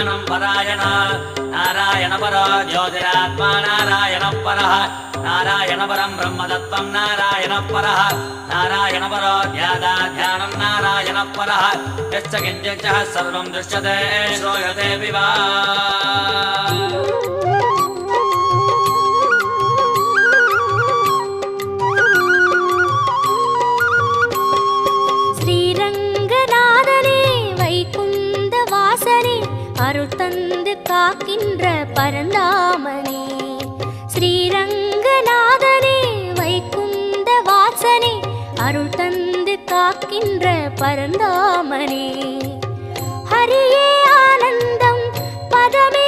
ध्यानं परायण नारायण परो ज्योतिरात्मा नारायण परः नारायण परं ब्रह्मतत्त्वं नारायण परः नारायण परो ध्यानं नारायण परः यश्च किञ्चित् सर्वं दृश्यते श्रूयते विवा அருள் தந்து காக்கின்ற பரந்தாமனே ஸ்ரீரங்கநாதனே வைகுந்த வாசனே அருள் தந்து காக்கின்ற பரந்தாமனே ஹரியே ஆனந்தம் பதமே